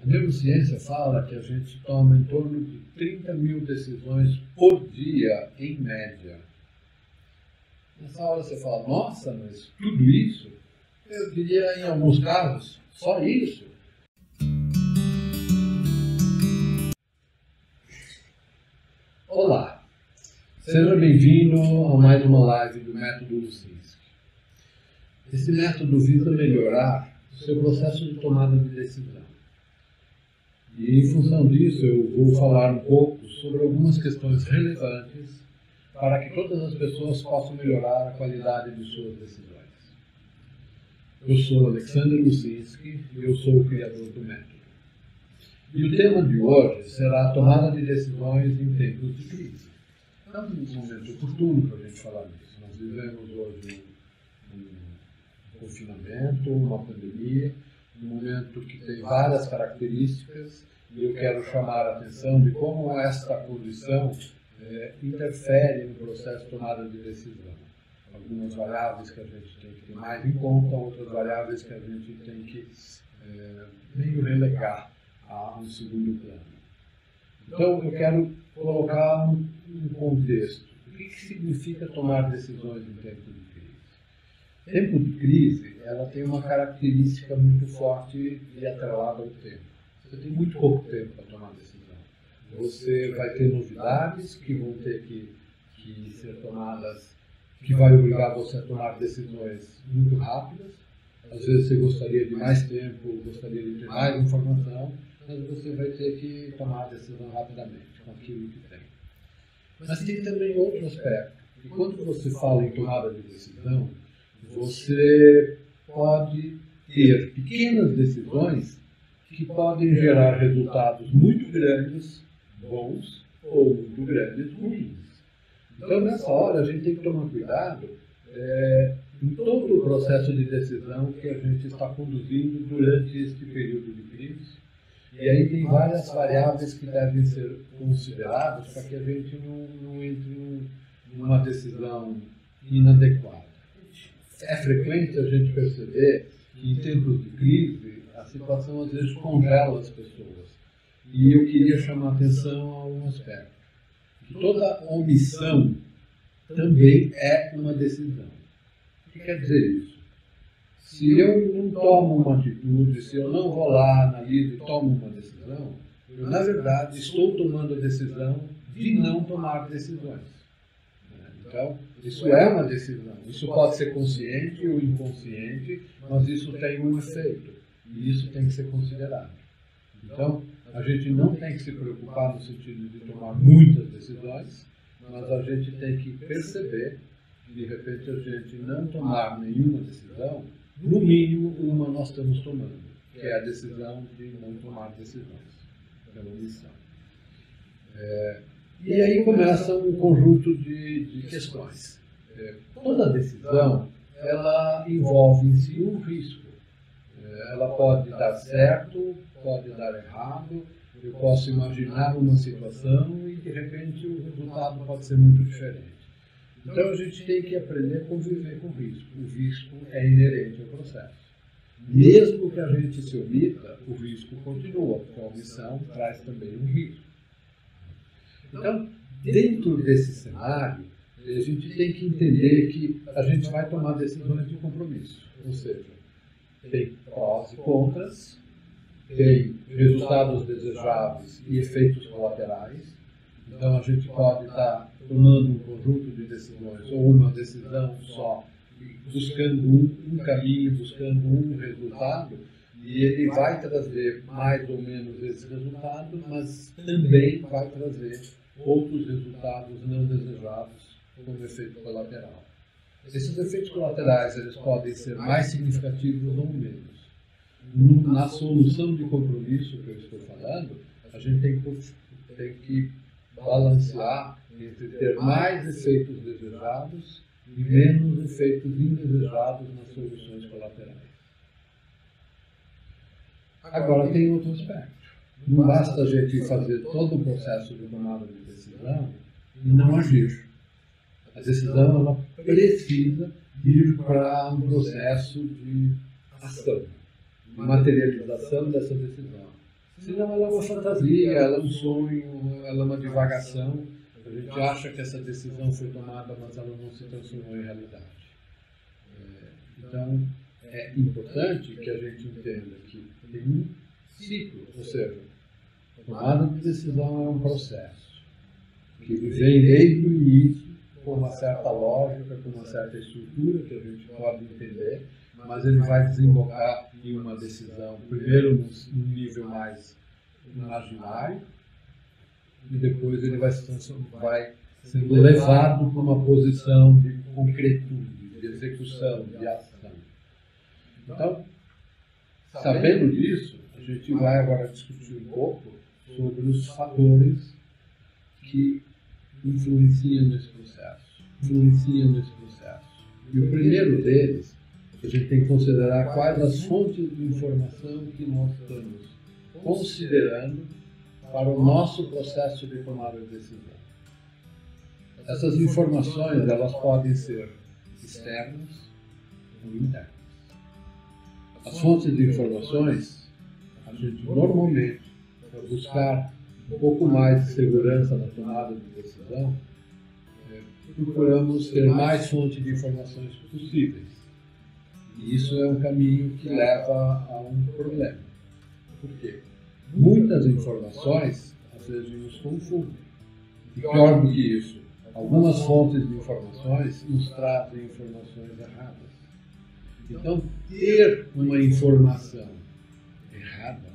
A neurociência fala que a gente toma em torno de 30 mil decisões por dia, em média. Nessa hora você fala, nossa, mas tudo isso? Eu diria, em alguns casos, só isso. Olá, seja bem-vindo a mais uma live do Método Lucinski. Esse método visa melhorar o seu processo de tomada de decisão. E, em função disso, eu vou falar um pouco sobre algumas questões relevantes para que todas as pessoas possam melhorar a qualidade de suas decisões. Eu sou Alexander Lucinski e eu sou o criador do método. E o tema de hoje será a tomada de decisões em tempos de crise. É um momento oportuno para a gente falar disso. Nós vivemos hoje um confinamento, uma pandemia, um momento que tem várias características e eu quero chamar a atenção de como esta condição interfere no processo de tomada de decisão. Algumas variáveis que a gente tem que ter mais em conta, outras variáveis que a gente tem que meio relegar a um segundo plano. Então, eu quero colocar um contexto. O que significa tomar decisões em tempo de crise? Tempo de crise, ela tem uma característica muito forte e atrelada ao tempo. Você tem muito pouco tempo para tomar decisão. Você vai ter novidades que vão ter que ser tomadas, que vai obrigar você a tomar decisões muito rápidas. Às vezes você gostaria de mais tempo, gostaria de ter mais informação, mas você vai ter que tomar a decisão rapidamente com aquilo que tem. Mas tem também outro aspecto. E quando você fala em tomada de decisão, você pode ter pequenas decisões que podem gerar resultados muito grandes, bons, ou muito grandes, ruins. Então, nessa hora, a gente tem que tomar cuidado em todo o processo de decisão que a gente está conduzindo durante este período de crise. E aí tem várias variáveis que devem ser consideradas para que a gente não entre numa decisão inadequada. É frequente a gente perceber que em tempos de crise a situação às vezes congela as pessoas. E eu queria chamar a atenção a um aspecto. Que toda omissão também é uma decisão. O que quer dizer isso? Se eu não tomo uma atitude, se eu não vou lá, analiso e tomo uma decisão, eu, na verdade, estou tomando a decisão de não tomar decisões. Então, isso é uma decisão. Isso pode ser consciente ou inconsciente, mas isso tem um efeito. E isso tem que ser considerado. Então, a gente não tem que se preocupar no sentido de tomar muitas decisões, mas a gente tem que perceber que, de repente, a gente não tomar nenhuma decisão, no mínimo, uma nós estamos tomando, que é a decisão de não tomar decisões, pela omissão. E aí começa um conjunto de questões. Toda decisão, ela envolve em si um risco. Ela pode dar certo, pode dar errado, eu posso imaginar uma situação e, de repente, o resultado pode ser muito diferente. Então, a gente tem que aprender a conviver com o risco. O risco é inerente ao processo. Mesmo que a gente se omita, o risco continua, porque a omissão traz também um risco. Então, dentro desse cenário, a gente tem que entender que a gente vai tomar decisões de compromisso. Ou seja, tem prós e contras, tem resultados desejáveis e efeitos colaterais. Então, a gente pode estar tomando um conjunto de decisões ou uma decisão só, buscando um caminho, buscando um resultado, e ele vai trazer mais ou menos esse resultado, mas também vai trazer outros resultados não desejados como efeito colateral. Esses efeitos colaterais eles podem ser mais significativos ou menos. Na solução de compromisso que eu estou falando, a gente tem que balancear entre ter mais efeitos desejados e menos efeitos indesejados nas soluções colaterais. Agora tem outro aspecto. Não basta a gente fazer todo o processo de tomada de decisão e não agir. A decisão ela precisa ir para um processo de ação, de materialização dessa decisão. Senão ela é uma fantasia, ela é um sonho, ela é uma divagação. A gente acha que essa decisão foi tomada, mas ela não se transformou em realidade. Então, é importante que a gente entenda que tem um ciclo, ou seja, a tomada de decisão é um processo que vem desde o início com uma certa lógica, com uma certa estrutura que a gente pode entender, mas ele vai desembocar em uma decisão, primeiro num nível mais imaginário, e depois ele vai sendo levado para uma posição de concretude, de execução, de ação. Então, sabendo disso, a gente vai agora discutir um pouco sobre os fatores que influenciam nesse processo. E o primeiro deles, a gente tem que considerar quais as fontes de informação que nós estamos considerando para o nosso processo de tomada de decisão. Essas informações, elas podem ser externas ou internas. As fontes de informações, a gente normalmente, para buscar um pouco mais de segurança na tomada de decisão, procuramos ter mais fontes de informações possíveis. E isso é um caminho que leva a um problema. Por quê? Muitas informações, às vezes, nos confundem. E pior do que isso, algumas fontes de informações nos trazem informações erradas. Então, ter uma informação errada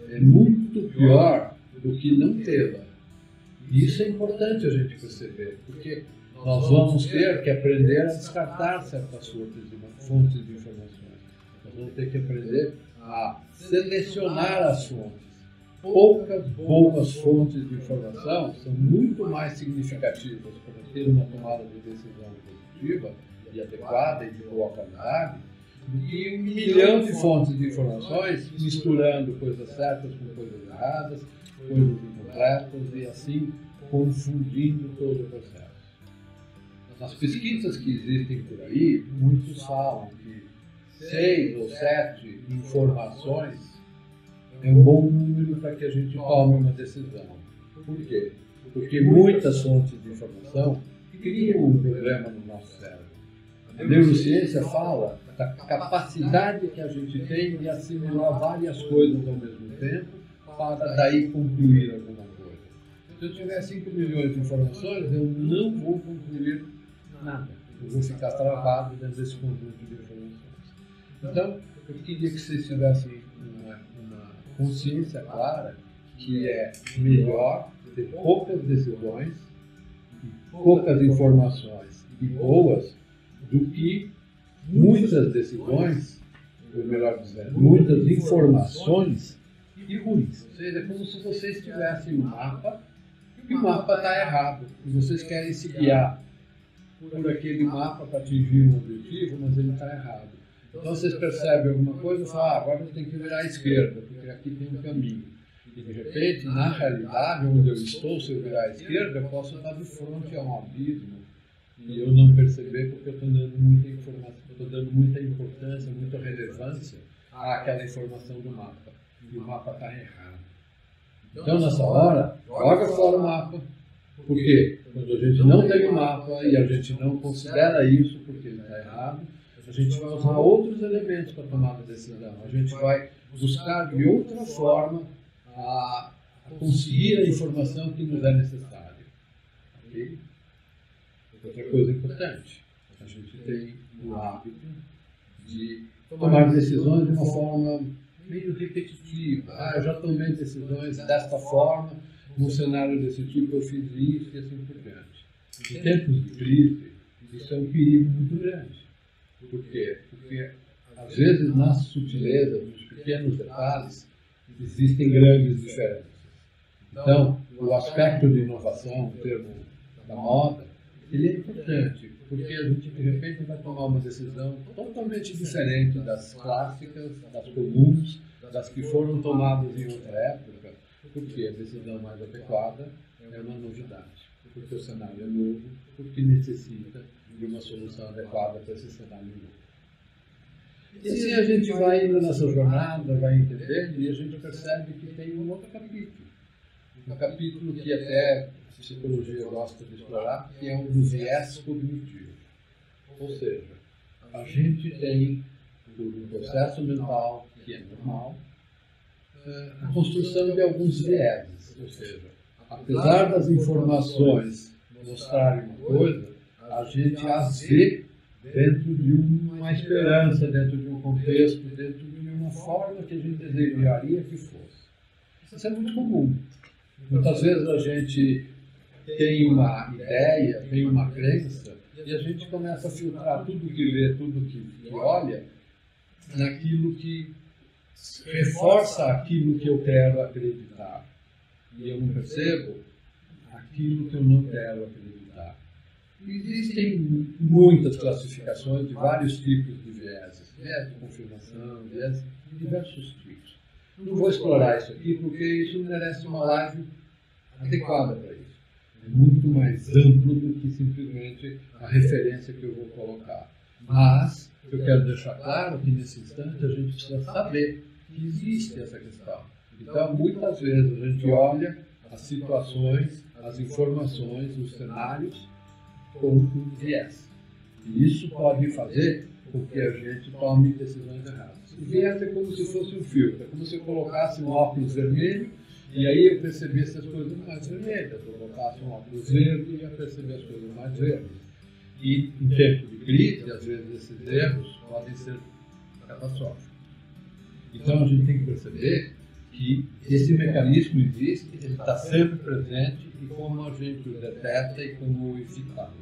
é muito pior do que não tê-la. E isso é importante a gente perceber, porque nós vamos ter que aprender a descartar certas fontes de informações. Nós vamos ter que aprender a selecionar as fontes. Poucas boas fontes de informação são muito mais significativas para ter uma tomada de decisão positiva e adequada e de boa qualidade do que 1 milhão de fontes de informações misturando coisas certas com coisas erradas, coisas incompletas e assim confundindo todo o processo. Nas pesquisas que existem por aí, muitos falam que 6 ou 7 informações é um bom número para que a gente tome uma decisão. Por quê? Porque muitas fontes de informação criam um problema no nosso cérebro. A neurociência fala da capacidade que a gente tem de assimilar várias coisas ao mesmo tempo para daí concluir alguma coisa. Se eu tiver 5 milhões de informações, eu não vou concluir nada. Eu vou ficar travado dentro desse conjunto de informações. Então, eu queria que vocês tivessem uma consciência clara que é melhor ter poucas decisões, poucas informações e boas, do que muitas decisões, ou melhor dizendo, muitas informações e ruins. Ou seja, é como se vocês tivessem um mapa e o mapa está errado. E vocês querem se guiar por aquele mapa para atingir um objetivo, mas ele está errado. Então vocês percebem alguma coisa e falam, agora eu tenho que virar à esquerda, porque aqui tem um caminho. E de repente, na realidade, onde eu estou, se eu virar à esquerda, eu posso estar de frente a um abismo e eu não perceber porque eu estou dando muita informação, estou dando muita importância, muita relevância àquela informação do mapa. E o mapa está errado. Então, nessa hora, joga fora o mapa. Por quê? Quando a gente não tem o mapa e a gente não considera isso porque ele está errado, a gente vai usar outros elementos para tomar a decisão. A gente vai buscar de outra forma a conseguir a informação que nos é necessária. Okay? Outra coisa importante, a gente tem o hábito de tomar decisões de uma forma meio repetitiva. Eu já tomei decisões desta forma, num cenário desse tipo eu fiz isso e assim por diante. Em tempos de crise, isso é um perigo muito grande. Por quê? Porque, às vezes, nas sutilezas, nos pequenos detalhes, existem grandes diferenças. Então, o aspecto de inovação, o termo da moda, ele é importante, porque a gente, de repente, vai tomar uma decisão totalmente diferente das clássicas, das comuns, das que foram tomadas em outra época, porque a decisão mais adequada é uma novidade, porque o cenário é novo, porque necessita de uma solução adequada para esse cenário novo. E assim a gente vai indo nessa jornada, vai entendendo, e a gente percebe que tem um outro capítulo. Um capítulo que até a psicologia gosta de explorar, que é o do viés cognitivo. Ou seja, a gente tem, por um processo mental que é normal, a construção de alguns vieses. Ou seja, apesar das informações mostrarem uma coisa, a gente as vê dentro de uma esperança, dentro de um contexto, dentro de uma forma que a gente desejaria que fosse. Isso é muito comum. Muitas vezes a gente tem uma ideia, tem uma crença, e a gente começa a filtrar tudo que vê, tudo que olha, naquilo que reforça aquilo que eu quero acreditar. E eu não percebo aquilo que eu não quero acreditar. Existem muitas classificações de vários tipos de vieses. Viés de confirmação, viés de diversos tipos. Não vou explorar isso aqui porque isso merece uma live adequada para isso. É muito mais amplo do que simplesmente a referência que eu vou colocar. Mas eu quero deixar claro que nesse instante a gente precisa saber que existe essa questão. Então, muitas vezes a gente olha as situações, as informações, os cenários com um viés. E isso pode fazer com que a gente tome decisões erradas. O viés é como se fosse um filtro, é como se eu colocasse um óculos vermelho e aí eu percebesse as coisas mais vermelhas. Eu colocasse um óculos verde e ia perceber as coisas mais verdes. E em tempo de crise, às vezes esses erros podem ser catastróficos. Então a gente tem que perceber que esse mecanismo existe, ele está sempre presente e como a gente o detecta e como o evitá-lo.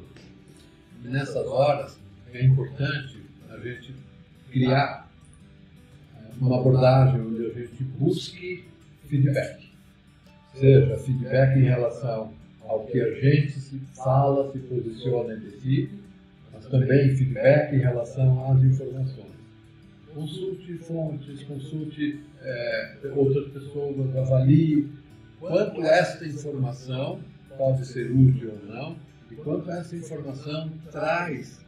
E nessas horas é importante a gente criar uma abordagem onde a gente busque feedback. Seja feedback em relação ao que a gente se fala, se posiciona e decide, mas também feedback em relação às informações. Consulte fontes, consulte outras pessoas, avalie quanto esta informação pode ser útil ou não e quanto essa informação traz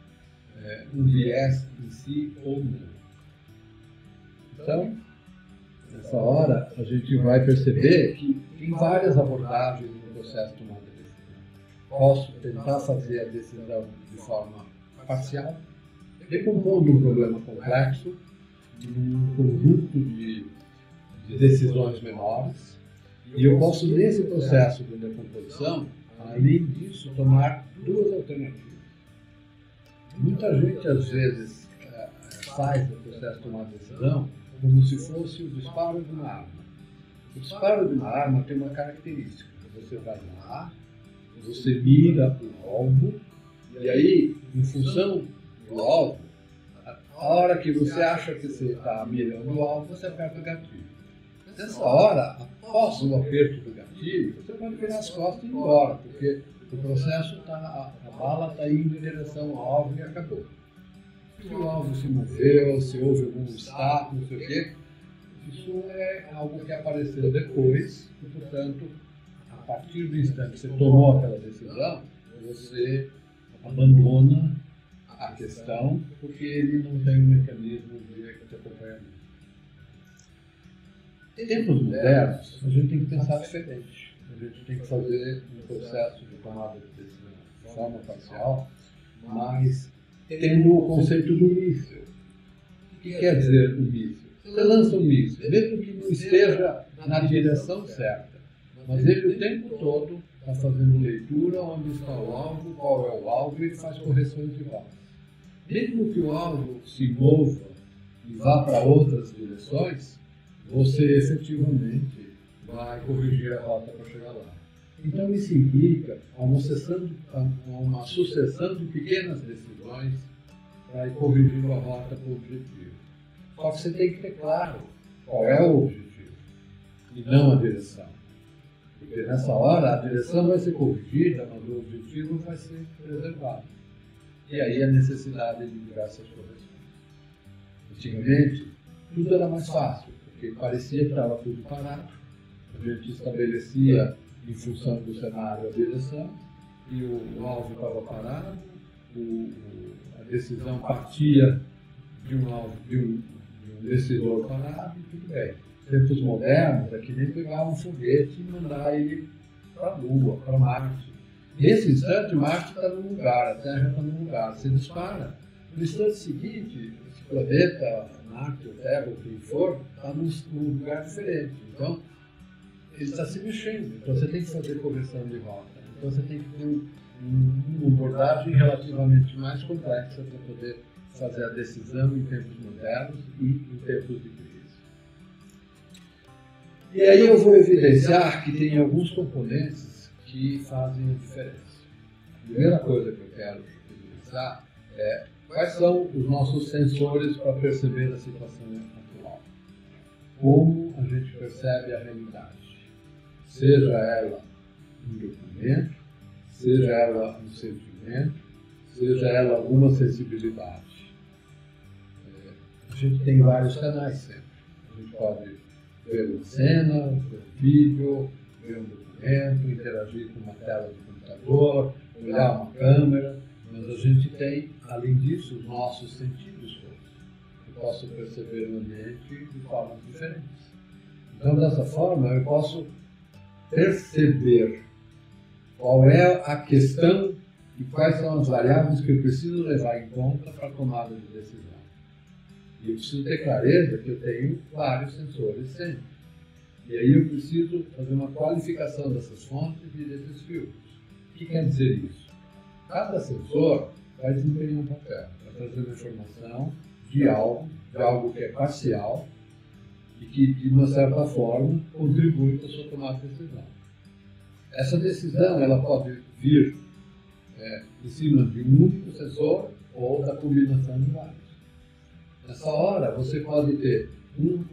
um viés em si ou não. Então, nessa hora, a gente vai perceber que tem várias abordagens no processo de tomada de decisão. Posso tentar fazer a decisão de forma parcial, decompondo um problema complexo num conjunto de decisões menores, e eu posso, nesse processo de decomposição, além disso, tomar duas alternativas. Muita gente, às vezes, faz o processo de tomada de decisão como se fosse o disparo de uma arma. O disparo de uma arma tem uma característica. Você vai lá, você mira o alvo, e aí, em função do alvo, a hora que você acha que você está mirando o alvo, você aperta o gatilho. Nessa hora, após o aperto do gatilho, você pode virar as costas e ir embora, porque o processo está, a bala está indo em direção ao alvo e acabou. Se o alvo se moveu, se houve algum obstáculo, não sei o quê, isso é algo que apareceu depois e, portanto, a partir do instante que você tomou aquela decisão, você abandona a questão porque ele não tem um mecanismo de acompanhamento. Em tempos modernos, a gente tem que pensar diferente. A gente tem que fazer um processo de tomada de decisão de forma parcial, mas tendo o conceito do míssil. O que quer dizer o míssil? Você lança um míssil, mesmo que não esteja na direção certa, mas ele o tempo todo está fazendo leitura onde está o alvo, qual é o alvo, e ele faz correções de rota. Mesmo que o alvo se mova e vá para outras direções, você efetivamente vai corrigir a rota para chegar lá. Então isso implica uma sucessão de pequenas decisões para ir corrigindo a rota para o objetivo. Só que você tem que ter claro qual é o objetivo e não a direção. Porque nessa hora a direção vai ser corrigida, mas o objetivo vai ser preservado. E aí a necessidade de diversas correções. Antigamente, tudo era mais fácil, porque parecia que estava tudo parado. A gente estabelecia, em função do cenário, a direção, e o alvo estava parado, a decisão partia de um decisor parado, tudo bem. Tempos modernos é que nem pegar um foguete e mandar ele para a Lua, para Marte. Nesse instante, Marte está num lugar, a Terra está num lugar. Você dispara. No instante seguinte, esse planeta, Marte, ou Terra, ou quem for, está num lugar diferente. Então, ele está se mexendo. Então, você tem que fazer correção de rota. Então, você tem que ter uma abordagem relativamente mais complexa para poder fazer a decisão em tempos modernos e em tempos de crise. E aí eu vou evidenciar que tem alguns componentes que fazem a diferença. A primeira coisa que eu quero evidenciar é quais são os nossos sensores para perceber a situação atual. Como a gente percebe a realidade. Seja ela um documento, seja ela um sentimento, seja ela alguma sensibilidade. A gente tem vários canais sempre. A gente pode ver uma cena, ver um vídeo, ver um documento, interagir com uma tela de computador, olhar uma câmera, mas a gente tem, além disso, os nossos sentidos todos. Eu posso perceber o ambiente de formas diferentes. Então, dessa forma, eu posso perceber qual é a questão e quais são as variáveis que eu preciso levar em conta para a tomada de decisão. E eu preciso ter clareza que eu tenho vários sensores sempre. E aí eu preciso fazer uma qualificação dessas fontes e desses filtros. O que quer dizer isso? Cada sensor vai desempenhar um papel, vai trazer uma informação de algo que é parcial e que, de uma certa forma, contribui para a sua tomada de decisão. Essa decisão ela pode vir em cima de um único sensor ou da combinação de vários. Nessa hora, você pode ter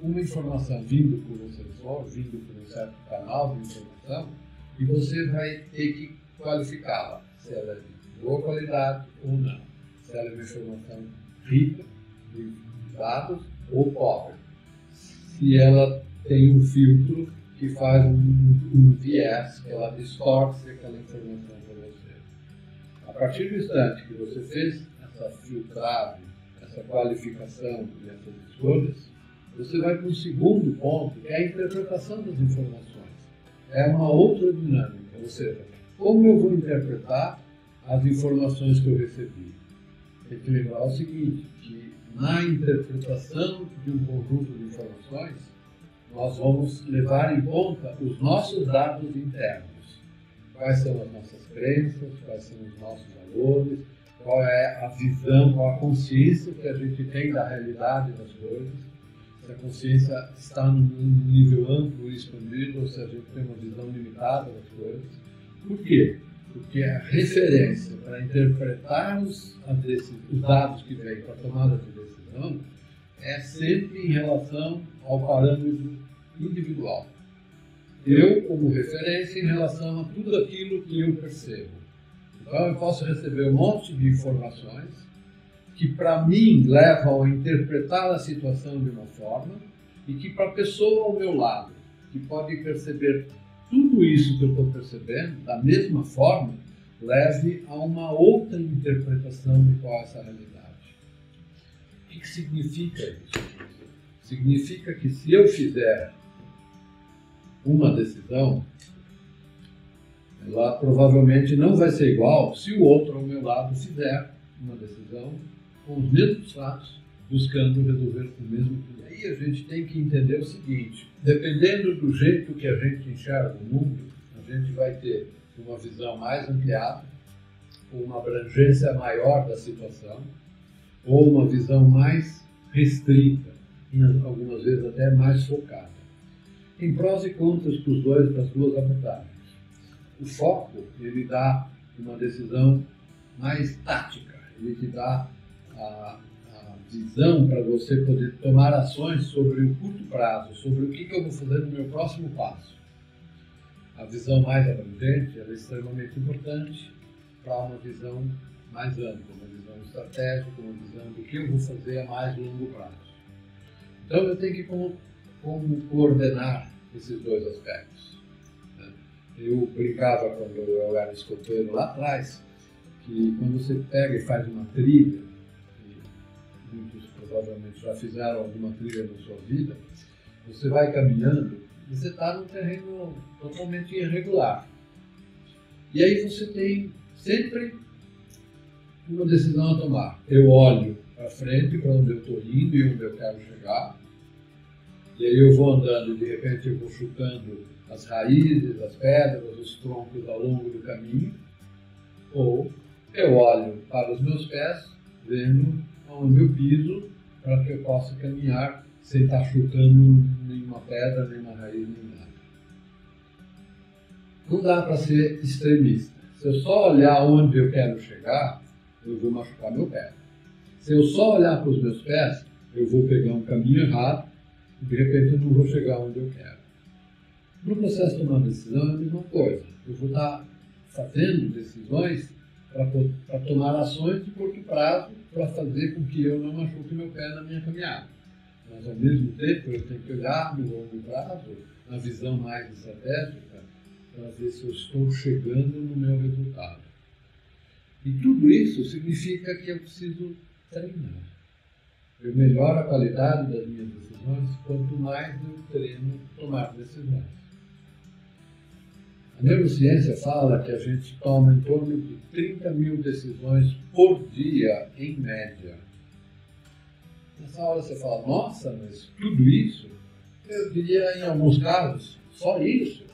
uma informação vindo por um sensor, vindo por um certo canal de informação, e você vai ter que qualificá-la, se ela é de boa qualidade ou não, se ela é uma informação rica de dados ou pobre, se ela tem um filtro que faz um viés, que ela distorce aquela informação para você. A partir do instante que você fez essa filtragem, essa qualificação e essas escolhas, você vai para um segundo ponto, que é a interpretação das informações. É uma outra dinâmica, ou seja, como eu vou interpretar as informações que eu recebi? Tem que lembrar o seguinte, que na interpretação de um conjunto de informações, nós vamos levar em conta os nossos dados internos. Quais são as nossas crenças, quais são os nossos valores, qual é a visão, qual a consciência que a gente tem da realidade das coisas, se a consciência está num nível amplo e expandido, ou se a gente tem uma visão limitada das coisas. Por quê? Porque a referência para interpretar os dados que vêm para a tomada de decisão é sempre em relação ao parâmetro individual. Eu, como referência, em relação a tudo aquilo que eu percebo. Então, eu posso receber um monte de informações que, para mim, levam a interpretar a situação de uma forma e que, para a pessoa ao meu lado, que pode perceber tudo isso que eu estou percebendo, da mesma forma, leve a uma outra interpretação de qual é essa realidade. O que significa isso? Significa que se eu fizer uma decisão, ela provavelmente não vai ser igual se o outro ao meu lado fizer uma decisão com os mesmos fatos, buscando resolver o mesmo problema. Aí a gente tem que entender o seguinte, dependendo do jeito que a gente enxerga o mundo, a gente vai ter uma visão mais ampliada, uma abrangência maior da situação, ou uma visão mais restrita, e algumas vezes até mais focada. Tem prós e contras para as duas abordagens. O foco, ele dá uma decisão mais tática, ele te dá a visão para você poder tomar ações sobre o curto prazo, sobre o que eu vou fazer no meu próximo passo. A visão mais abrangente é extremamente importante para uma visão mais ampla, uma visão estratégica, uma visão do que eu vou fazer a mais longo prazo. Então eu tenho que como coordenar esses dois aspectos. Eu brincava quando eu era escoteiro lá atrás, que quando você pega e faz uma trilha, muitos provavelmente já fizeram alguma trilha na sua vida, você vai caminhando e você está num terreno totalmente irregular. E aí você tem sempre uma decisão a tomar. Eu olho para frente, para onde eu estou indo e onde eu quero chegar, e aí eu vou andando e de repente eu vou chutando as raízes, as pedras, os troncos ao longo do caminho, ou eu olho para os meus pés, vendo onde eu piso, para que eu possa caminhar sem estar chutando nenhuma pedra, nenhuma raiz, nem nada. Não dá para ser extremista. Se eu só olhar onde eu quero chegar, eu vou machucar meu pé. Se eu só olhar para os meus pés, eu vou pegar um caminho errado e de repente eu não vou chegar onde eu quero. No processo de tomar decisão é a mesma coisa. Eu vou estar fazendo decisões para tomar ações de curto prazo para fazer com que eu não machuque meu pé na minha caminhada. Mas ao mesmo tempo eu tenho que olhar no longo prazo, na visão mais estratégica, para ver se eu estou chegando no meu resultado. E tudo isso significa que eu preciso treinar. Eu melhoro a qualidade das minhas decisões quanto mais eu treino tomar decisões. A neurociência fala que a gente toma em torno de 30 mil decisões por dia, em média. Nessa hora você fala, nossa, mas tudo isso? Eu diria, em alguns casos, só isso.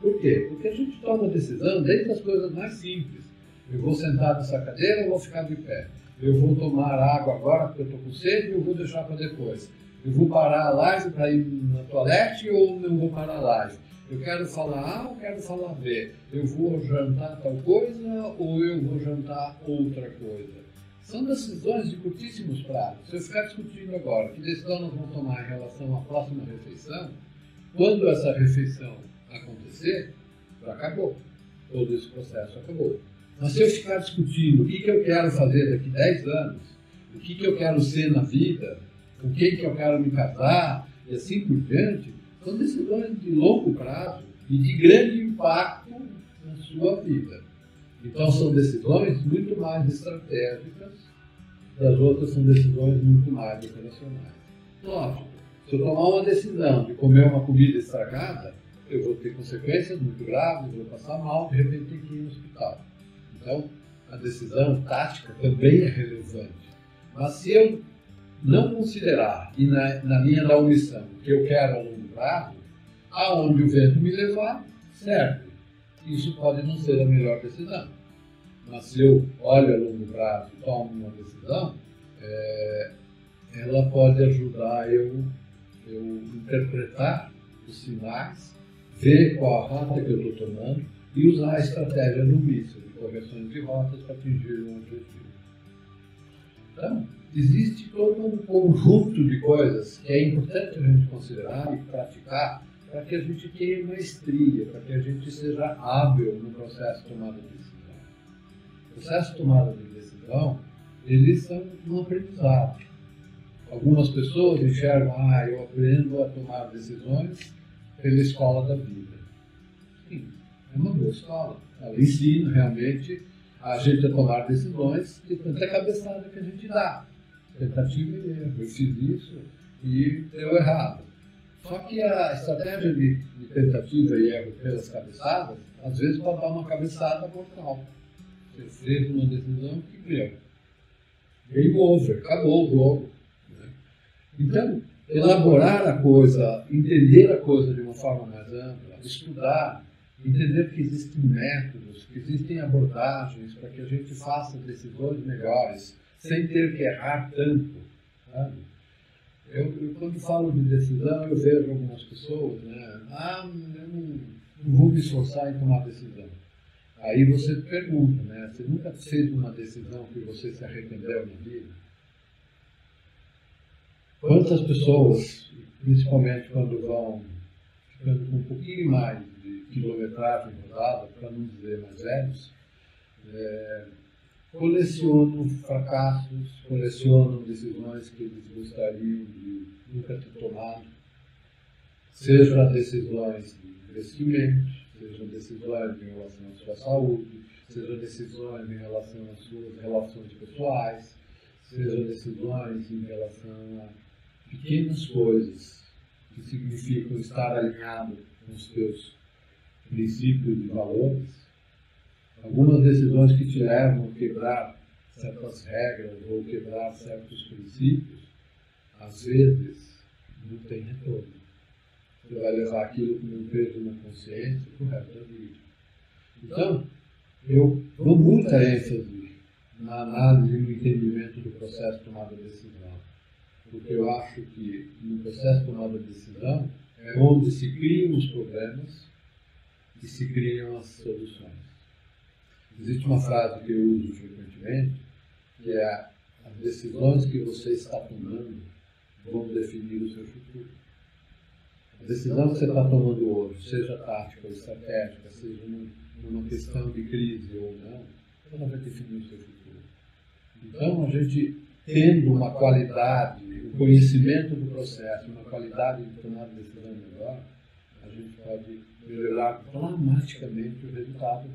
Por quê? Porque a gente toma decisão desde as coisas mais simples. Eu vou sentar nessa cadeira ou vou ficar de pé? Eu vou tomar água agora porque eu estou com sede ou vou deixar para depois? Eu vou parar a live para ir na toalete ou não vou parar a live? Eu quero falar A ou quero falar B? Eu vou jantar tal coisa ou eu vou jantar outra coisa? São decisões de curtíssimos prazos. Se eu ficar discutindo agora que decisão nós vamos tomar em relação à próxima refeição, quando essa refeição acontecer, já acabou. Todo esse processo acabou. Mas se eu ficar discutindo o que eu quero fazer daqui 10 anos, o que eu quero ser na vida, com quem que eu quero me casar, e assim por diante, são decisões de longo prazo e de grande impacto na sua vida. Então são decisões muito mais estratégicas, e as outras são decisões muito mais operacionais. Lógico, se eu tomar uma decisão de comer uma comida estragada, eu vou ter consequências muito graves, vou passar mal, de repente tenho que ir no hospital. Então, a decisão tática também é relevante. Mas se eu não considerar, e na linha da omissão, o que eu quero a longo prazo, aonde o vento me levar, serve. Isso pode não ser a melhor decisão. Mas se eu olho a longo prazo e tomo uma decisão, ela pode ajudar eu interpretar os sinais, ver qual a rota que eu estou tomando e usar a estratégia do míssil, de correções de rotas para atingir um objetivo. Então, existe todo um conjunto de coisas que é importante a gente considerar e praticar para que a gente tenha maestria, para que a gente seja hábil no processo de tomada de decisão. O processo de tomada de decisão, eles são um aprendizado. Algumas pessoas enxergam, eu aprendo a tomar decisões pela escola da vida. Sim, é uma boa escola. Ela ensina realmente a gente a tomar decisões de tanta cabeçada que a gente dá. Tentativa e erro. Eu fiz isso e deu errado. Só que a estratégia de tentativa e erro pelas cabeçadas, às vezes pode dar uma cabeçada mortal. Você fez uma decisão que deu. Game over, acabou o jogo. Né? Então, elaborar a coisa, entender a coisa de uma forma mais ampla, estudar, entender que existem métodos, que existem abordagens para que a gente faça decisões melhores, sem ter que errar tanto. Sabe? Eu quando falo de decisão, eu vejo algumas pessoas, né? Eu não vou me esforçar em tomar decisão. Aí você pergunta, né? Você nunca fez uma decisão que você se arrependeu na vida? Quantas pessoas, principalmente quando vão ficando com um pouquinho mais de quilometragem rodada, para não dizer mais velhos, colecionam fracassos, colecionam decisões que eles gostariam de nunca ter tomado, sejam decisões de investimento, sejam decisões em relação à sua saúde, sejam decisões em relação às suas relações pessoais, Seja decisões em relação a pequenas coisas que significam estar alinhado com os teus princípios e valores, algumas decisões que te levam a quebrar certas regras ou quebrar certos princípios, às vezes não tem retorno. Você vai levar aquilo como um peso na consciência para o resto da vida. Então, eu dou muita ênfase na análise e no entendimento do processo de tomada de decisão. Porque eu acho que no processo de tomada de decisão é onde se criam os problemas e se criam as soluções. Existe uma frase que eu uso frequentemente, que é: as decisões que você está tomando vão definir o seu futuro. A decisão que você está tomando hoje, seja tática ou estratégica, seja numa questão de crise ou não, ela vai definir o seu futuro. Então, a gente tendo uma qualidade, um conhecimento do processo, uma qualidade de tomar decisão melhor, a gente pode melhorar dramaticamente o resultado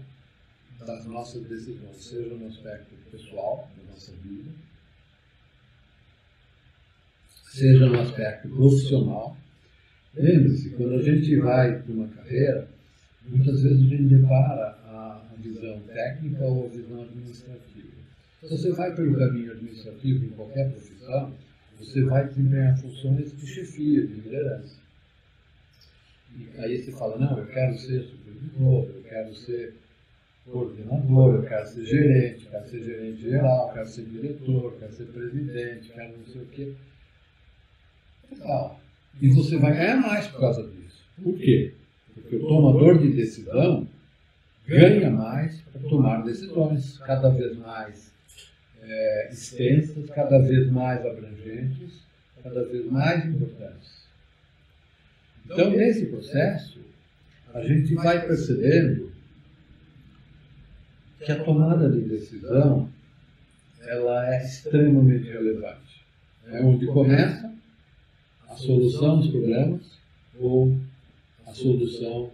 das nossas decisões, seja no aspecto pessoal da nossa vida, seja no aspecto profissional. Lembre-se, quando a gente vai para uma carreira, muitas vezes a gente depara a visão técnica ou a visão administrativa. Se você vai pelo caminho administrativo em qualquer profissão, você vai desempenhar funções de chefia, de liderança. E aí você fala: não, eu quero ser supervisor, eu quero ser coordenador, eu quero ser gerente geral, quero ser diretor, quero ser presidente, quero não sei o quê. Legal. E você vai ganhar mais por causa disso. Por quê? Porque o tomador de decisão ganha mais para tomar decisões cada vez mais extensas, cada vez mais abrangentes, cada vez mais importantes. Então, nesse processo, a gente vai percebendo que a tomada de decisão ela é extremamente relevante. É onde começa a solução dos problemas ou a solução,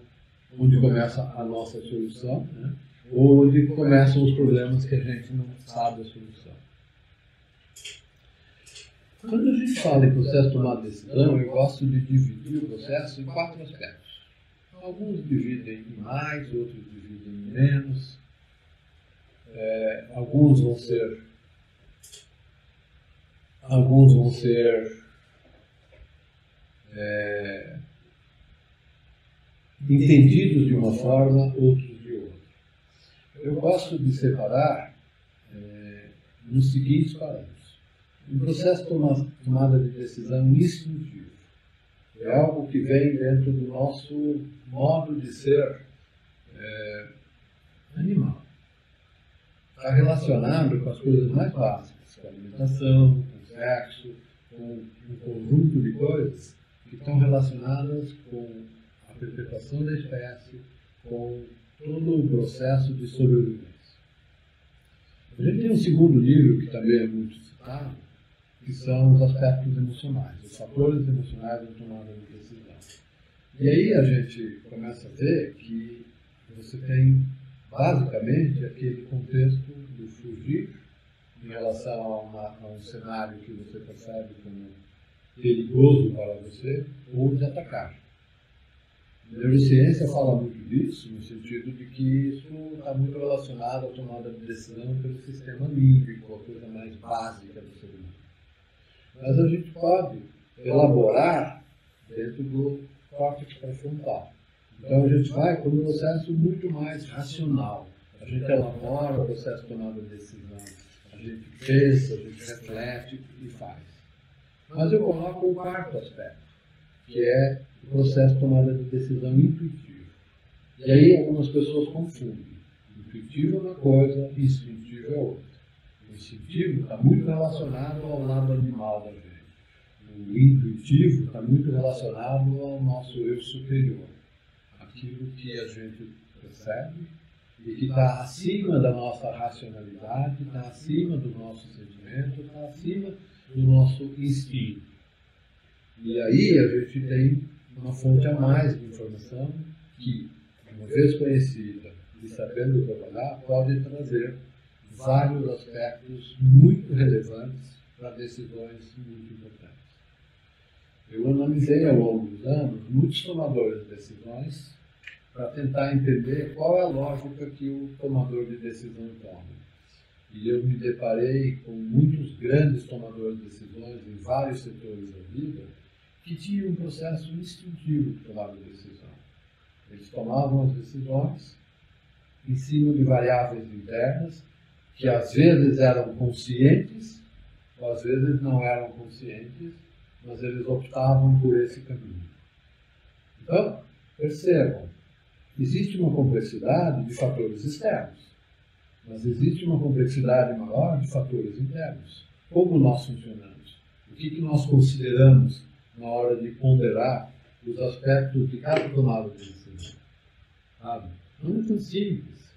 onde começa a nossa solução, né? Ou onde começam os problemas que a gente não sabe a solução. Quando a gente fala em processo de tomada de decisão, eu gosto de dividir o processo em 4 aspectos. Alguns dividem em mais, outros dividem em menos. Alguns vão ser entendidos de uma forma, outros de outra. Eu gosto de separar nos seguintes parâmetros. Um processo de tomada de decisão instintivo é algo que vem dentro do nosso modo de ser animal. Está relacionado com as coisas mais básicas, com a alimentação, com o sexo, com um conjunto de coisas que estão relacionadas com a perpetuação da espécie, com todo o processo de sobrevivência. A gente tem um segundo nível que também é muito citado, que são os aspectos emocionais, os fatores emocionais da tomada de decisão. E aí a gente começa a ver que você tem basicamente aquele contexto do fugir em relação a um cenário que você percebe como perigoso para você, ou de atacar. A neurociência fala muito disso, no sentido de que isso está muito relacionado à tomada de decisão pelo sistema límbico, a coisa mais básica do ser humano. Mas a gente pode elaborar dentro do córtex pré-frontal. Então a gente vai por um processo muito mais racional. A gente elabora o processo de tomada de decisão, a gente pensa, a gente reflete e faz. Mas eu coloco um 4º aspecto, que é o processo de tomada de decisão intuitivo. E aí algumas pessoas confundem. Intuitivo é uma coisa, instintivo é outra. O instintivo está muito relacionado ao lado animal da gente. O intuitivo está muito relacionado ao nosso eu superior. Aquilo que a gente percebe e que está acima da nossa racionalidade, está acima dos nossos sentimentos, está acima do nosso instinto. E aí a gente tem uma fonte a mais de informação que, uma vez conhecida e sabendo trabalhar, pode trazer vários aspectos muito relevantes para decisões muito importantes. Eu analisei ao longo dos anos muitos tomadores de decisões para tentar entender qual é a lógica que o tomador de decisão toma. E eu me deparei com muitos grandes tomadores de decisões em vários setores da vida que tinham um processo instintivo de tomar de decisão. Eles tomavam as decisões em cima de variáveis internas que às vezes eram conscientes, ou às vezes não eram conscientes, mas eles optavam por esse caminho. Então, percebam, existe uma complexidade de fatores externos, mas existe uma complexidade maior de fatores internos. Como nós funcionamos? O que nós consideramos na hora de ponderar os aspectos de cada tomada de decisão? Sabe? Não é tão simples.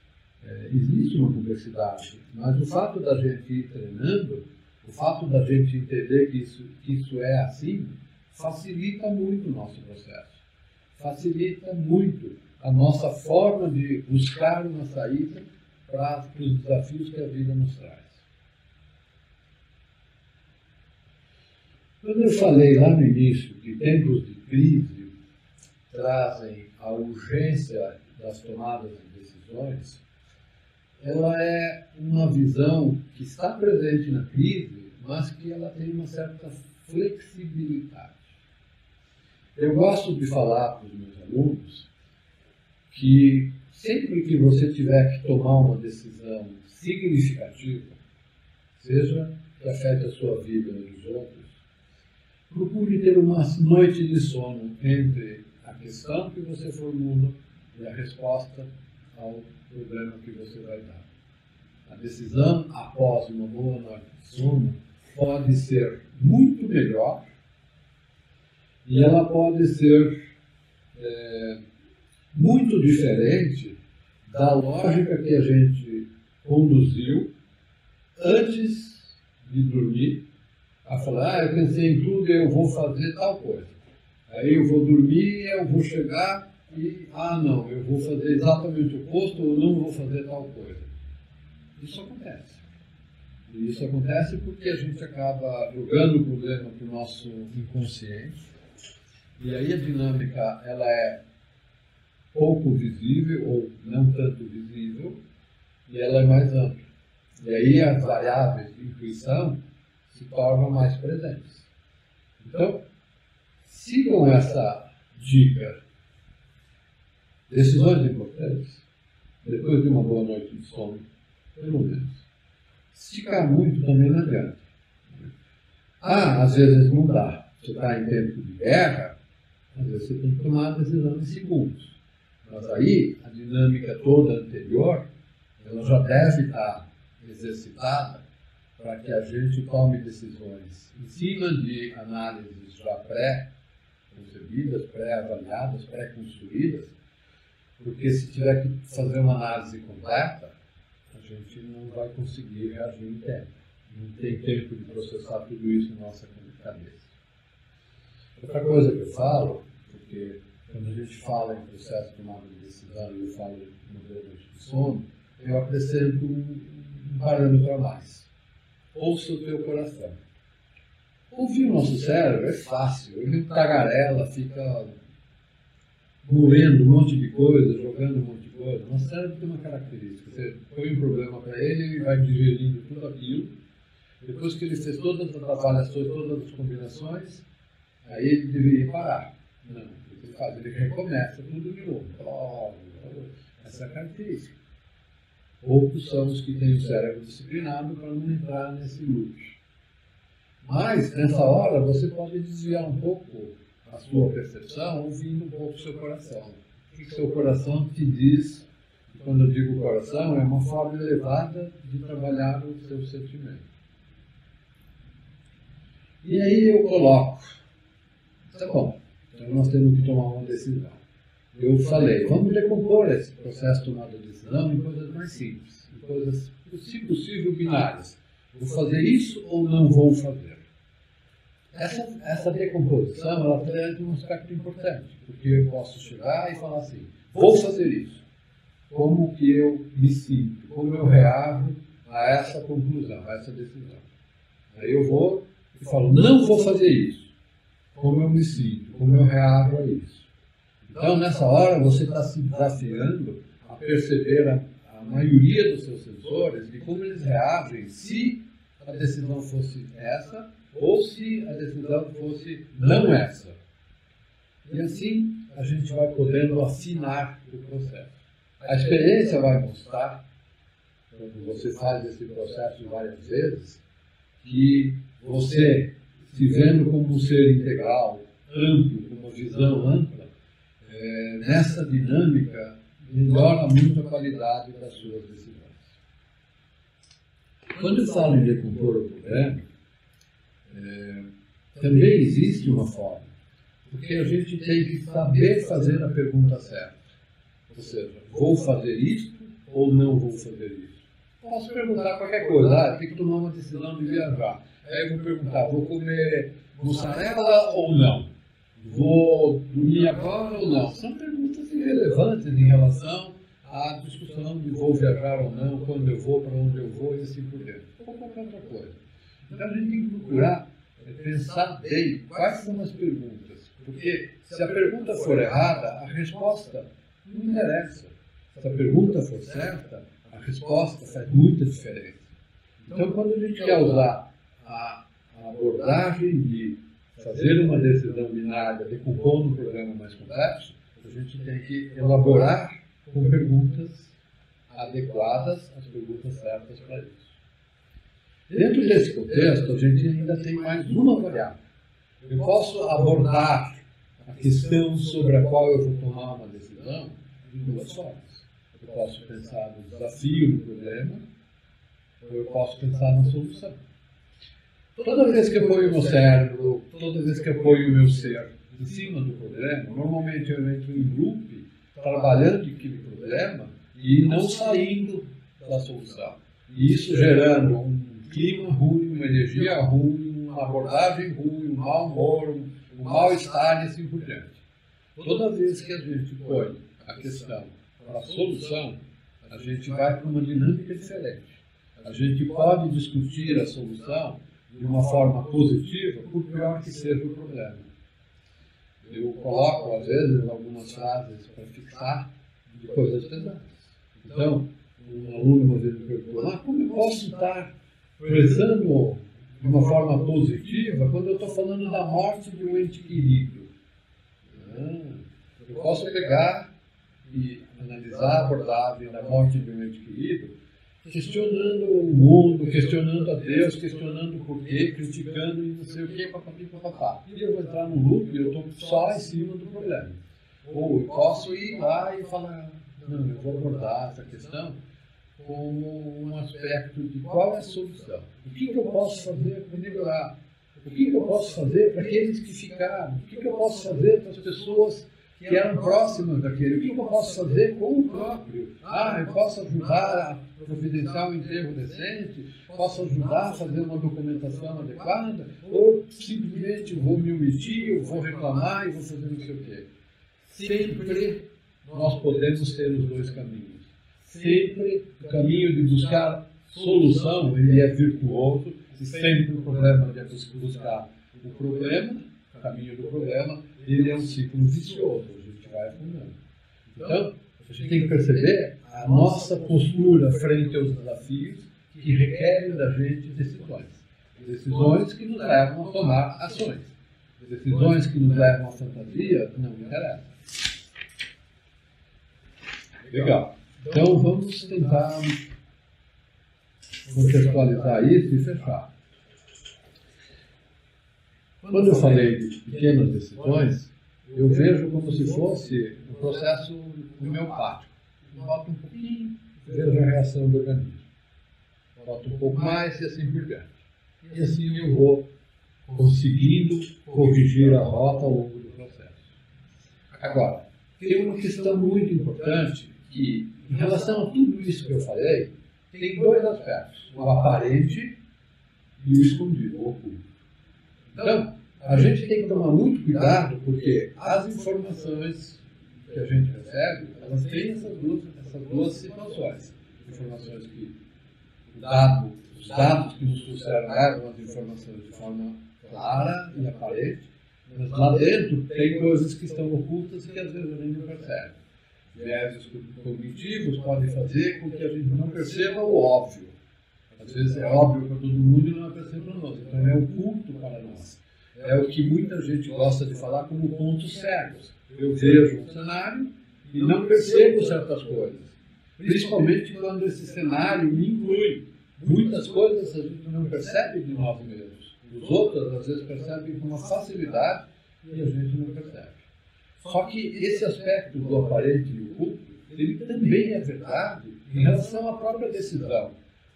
Existe uma complexidade, mas o fato da gente ir treinando, o fato da gente entender que isso é assim, facilita muito o nosso processo. Facilita muito a nossa forma de buscar uma saída para os desafios que a vida nos traz. Quando eu falei lá no início que tempos de crise trazem a urgência das tomadas de decisões, ela é uma visão que está presente na crise, mas que ela tem uma certa flexibilidade. Eu gosto de falar para os meus alunos que sempre que você tiver que tomar uma decisão significativa, seja que afete a sua vida ou dos outros, procure ter uma noite de sono entre a questão que você formula e a resposta ao problema que você vai dar. A decisão, após uma boa noite de sono, pode ser muito melhor e ela pode ser muito diferente da lógica que a gente conduziu antes de dormir, a falar, eu pensei em tudo e eu vou fazer tal coisa. Aí eu vou dormir, eu vou chegar e, não, eu vou fazer exatamente o oposto ou não vou fazer tal coisa. Isso acontece. E isso acontece porque a gente acaba jogando o problema para o nosso inconsciente. E aí a dinâmica, ela é pouco visível ou não tanto visível, e ela é mais ampla. E aí as variáveis de intuição se tornam mais presentes. Então, sigam essa dica. Decisões importantes, depois de uma boa noite de sono, pelo menos. Esticar muito também não adianta. Às vezes não dá. Você está em tempo de guerra, às vezes você tem que tomar a decisão em segundos. Mas aí, a dinâmica toda anterior, ela já deve estar exercitada para que a gente tome decisões em cima de análises já pré-concebidas, pré-avaliadas, pré-construídas, porque se tiver que fazer uma análise completa, a gente não vai conseguir reagir em tempo. Não tem tempo de processar tudo isso na nossa cabeça. Outra coisa que eu falo, porque quando a gente fala em processo de tomada de decisão e eu falo de modelo de sono, eu acrescento um parâmetro a mais. Ouça o teu coração. Ouvir o nosso cérebro é fácil. Ele tagarela, fica moendo um monte de coisa, jogando um monte de coisa. Nosso cérebro tem uma característica. Você põe um problema para ele, ele vai digerindo tudo aquilo. Depois que ele fez todas as avaliações, todas as combinações, aí ele deveria parar. Não, o que ele faz? Ele recomeça tudo de novo. Essa é a característica. Poucos são os que têm o cérebro disciplinado para não entrar nesse loop. Mas, nessa hora, você pode desviar um pouco a sua percepção ouvindo um pouco o seu coração. O que o seu coração te diz? E quando eu digo coração, é uma forma elevada de trabalhar o seu sentimento. E aí eu coloco. Tá bom, então nós temos que tomar uma decisão. Eu falei, vamos decompor esse processo de tomada de decisão em coisas mais simples, em coisas, se possível, binárias. Vou fazer isso ou não vou fazer? Essa decomposição, ela traz um aspecto importante, porque eu posso chegar e falar assim, vou fazer isso. Como que eu me sinto, como eu reajo a essa conclusão, a essa decisão. Aí eu vou e falo, não vou fazer isso. Como eu me sinto, como eu reajo a isso. Então, nessa hora, você está se desafiando a perceber a maioria dos seus sensores e como eles reagem se a decisão fosse essa ou se a decisão fosse não essa. E assim a gente vai podendo afinar o processo. A experiência vai mostrar, quando você faz esse processo várias vezes, que você, se vendo como um ser integral, amplo, com uma visão ampla, nessa dinâmica melhora muito a qualidade das suas decisões. Quando eu falo em decompor o problema, também existe uma forma, porque a gente tem que saber fazer a pergunta certa. Ou seja, vou fazer isto ou não vou fazer isso? Posso perguntar qualquer coisa, tem que tomar uma decisão de viajar. Aí eu vou perguntar, vou comer mussarela ou não? Vou dormir agora ou não? São perguntas irrelevantes em relação à discussão de vou viajar ou não, quando eu vou, para onde eu vou e assim por diante. Ou qualquer outra coisa. Então a gente tem que procurar pensar bem quais são as perguntas. Porque se a pergunta for errada, a resposta não interessa. Se a pergunta for certa, a resposta faz muita diferença. Então quando a gente quer usar a abordagem de fazer uma decisão binária, decompondo um problema mais complexo, a gente tem que elaborar com perguntas adequadas, as perguntas certas para isso. Dentro desse contexto, a gente ainda tem mais uma variável. Eu posso abordar a questão sobre a qual eu vou tomar uma decisão de duas formas. Eu posso pensar no desafio do problema, ou eu posso pensar na solução. Toda vez que eu ponho o meu cérebro, toda vez que eu ponho o meu ser em cima do problema, normalmente eu entro em loop, trabalhando aquele problema e não saindo da solução. E isso gerando um clima ruim, uma energia ruim, uma abordagem ruim, um mau humor, um mal-estar e assim por diante. Toda vez que a gente põe a questão para a solução, a gente vai para uma dinâmica diferente. A gente pode discutir a solução de uma forma positiva, por pior que seja o problema. Eu coloco, às vezes, algumas frases para fixar de coisas pesadas. Então, um aluno uma vez me perguntou, como eu posso estar pensando de uma forma positiva quando eu estou falando da morte de um ente querido? Eu posso pegar e analisar a abordagem da morte de um ente querido questionando o mundo, questionando a Deus, questionando o porquê, criticando e não sei o que, papapá. E eu vou entrar num loop e eu estou só em cima do problema. Ou eu posso ir lá e falar, não, eu vou abordar essa questão como um aspecto de qual é a solução. O que eu posso fazer para melhorar? O que eu posso fazer para aqueles que ficaram? O que eu posso fazer para as pessoas que eram próximas daquele? O que eu posso fazer com o próprio? Eu posso ajudar a providenciar um enterro decente? Posso ajudar a fazer uma documentação adequada? Ou simplesmente vou me omitir, eu vou reclamar e vou fazer não sei o quê? Sempre nós podemos ter os dois caminhos. Sempre o caminho de buscar solução, ele é virtuoso, e sempre o problema de buscar o problema, o caminho do problema, ele é um ciclo vicioso, a gente vai afundando. Então, a gente tem que perceber a nossa postura frente aos desafios que requerem da gente decisões. Decisões que nos levam a tomar ações. Decisões que nos levam à fantasia não interessam. Legal. Então, vamos tentar contextualizar isso e fechar. Quando eu falei de pequenas decisões, eu vejo como se fosse um processo homeopático. Eu boto um pouquinho, vejo a reação do organismo. Boto um pouco mais e assim por diante. E assim eu vou conseguindo corrigir a rota ao longo do processo. Agora, tem uma questão muito importante que, em relação a tudo isso que eu falei, tem dois aspectos. O aparente e o escondido, o oculto. Então, a gente tem que tomar muito cuidado, porque as informações que a gente recebe, elas têm essas duas situações. Informações que os dados que nos trouxeram levam as informações de forma clara e aparente, mas lá dentro tem coisas que estão ocultas e que às vezes a gente não percebe. Viéses cognitivos podem fazer com que a gente não perceba o óbvio. Às vezes é óbvio para todo mundo e não é percebido para nós. Então é oculto para nós. É o que muita gente gosta de falar como pontos cegos. Eu vejo um cenário e não percebo certas coisas. Principalmente quando esse cenário me inclui. Muitas coisas a gente não percebe de nós mesmos. Os outros às vezes percebem com uma facilidade e a gente não percebe. Só que esse aspecto do aparente e oculto, ele também é verdade em relação à própria decisão.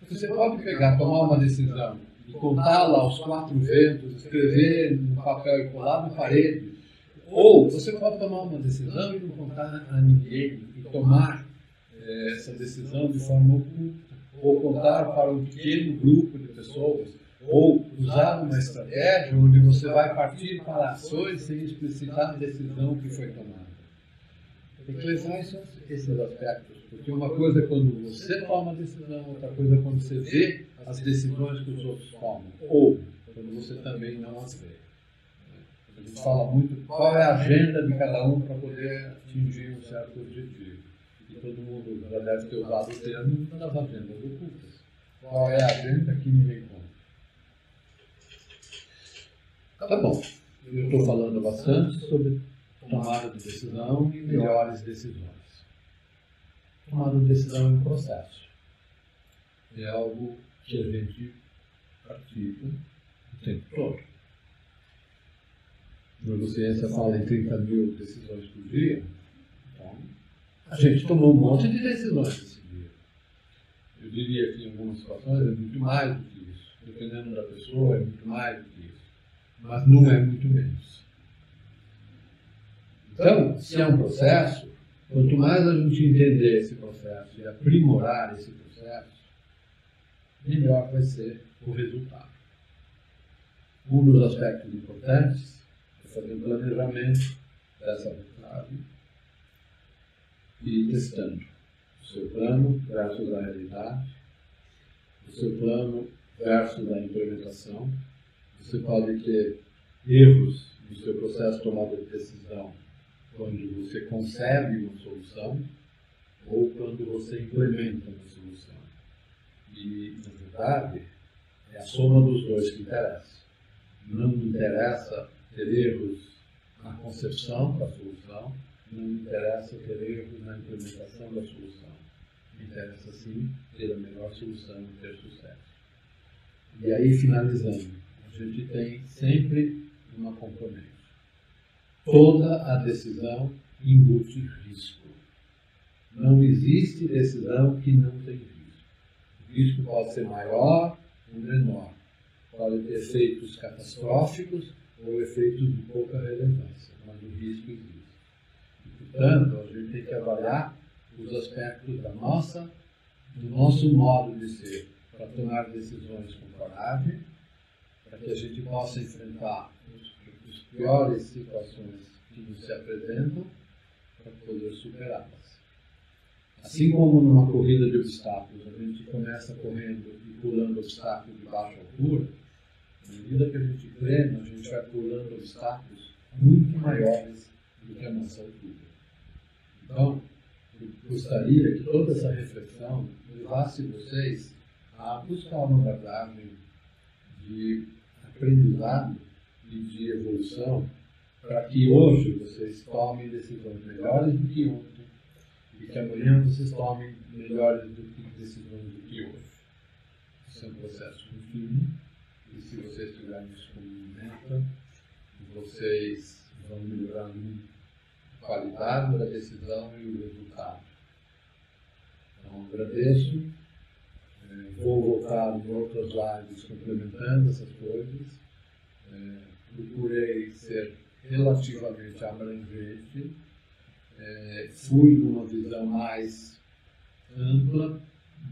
Você pode pegar, tomar uma decisão e contá-la aos quatro ventos, escrever no papel e colar na parede. Ou você pode tomar uma decisão e não contar a ninguém e tomar essa decisão de forma oculta. Ou contar para um pequeno grupo de pessoas. Ou usar uma estratégia onde você vai partir para ações sem explicitar a decisão que foi tomada. Tem que levar esses aspectos. Porque uma coisa é quando você toma a decisão, outra coisa é quando você vê as decisões que os outros tomam. Ou quando você também não as vê. A gente fala muito qual é a agenda de cada um para poder atingir um certo objetivo. E todo mundo já deve ter usado o termo das agendas ocultas. Qual é a agenda que ninguém conta? Tá bom, eu estou falando bastante sobre tomada de decisão e melhores decisões. Tomada de decisão é um processo. É algo que a gente pratica o tempo todo. A neurociência fala em 30 mil decisões por dia. Então, a gente tomou um monte de decisões esse dia. Eu diria que em algumas situações é muito mais do que isso. Dependendo da pessoa, é muito mais do que isso. Mas não é muito menos. Então, se é um processo, quanto mais a gente entender esse processo e aprimorar esse processo, melhor vai ser o resultado. Um dos aspectos importantes é fazer um planejamento dessa vontade e ir testando o seu plano versus a realidade, o seu plano versus a implementação. Você pode ter erros no seu processo de tomada de decisão quando você concebe uma solução ou quando você implementa uma solução. E, na verdade, é a soma dos dois que interessa. Não me interessa ter erros na concepção da solução, não me interessa ter erros na implementação da solução. Me interessa, sim, ter a melhor solução e ter sucesso. E aí, finalizando, a gente tem sempre uma componente. Toda a decisão embute risco. Não existe decisão que não tem risco. O risco pode ser maior ou menor. Pode ter efeitos catastróficos ou efeitos de pouca relevância, mas o risco existe. E, portanto, a gente tem que avaliar os aspectos do nosso modo de ser, para tomar decisões com coragem, para que a gente possa enfrentar as piores situações que nos se apresentam, para poder superá-las. Assim como numa corrida de obstáculos, a gente começa correndo e pulando obstáculos de baixa altura, à medida que a gente treina, a gente vai pulando obstáculos muito maiores do que a nossa altura. Então, eu gostaria que toda essa reflexão levasse vocês a buscar uma bagagem de aprendizado e de evolução para que hoje vocês tomem decisões melhores do que ontem e que amanhã vocês tomem melhores decisões do que hoje. Isso é um processo contínuo e se vocês tiverem isso como meta, vocês vão melhorando a qualidade da decisão e o resultado. Então, agradeço. Vou voltar em outras lives complementando essas coisas. Procurei ser relativamente abrangente. Fui numa visão mais ampla,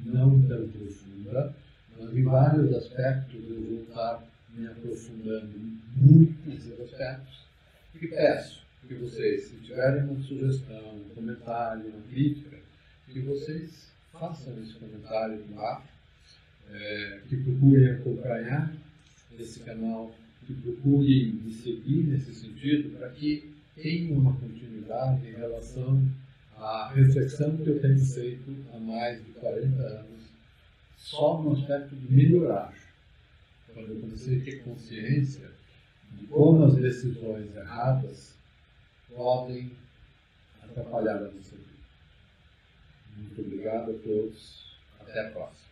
não tão profunda, mas em vários aspectos eu vou estar me aprofundando muito nesses aspectos. E peço que vocês, se tiverem uma sugestão, um comentário, uma crítica, que vocês façam esse comentário embaixo, que procurem acompanhar esse canal, que procurem me seguir nesse sentido, para que tenha uma continuidade em relação à reflexão que eu tenho feito há mais de 40 anos, só no aspecto de melhorar. Quando eu comecei a ter consciência de como as decisões erradas podem atrapalhar a nossa vida. Muito obrigado a todos. Até a próxima.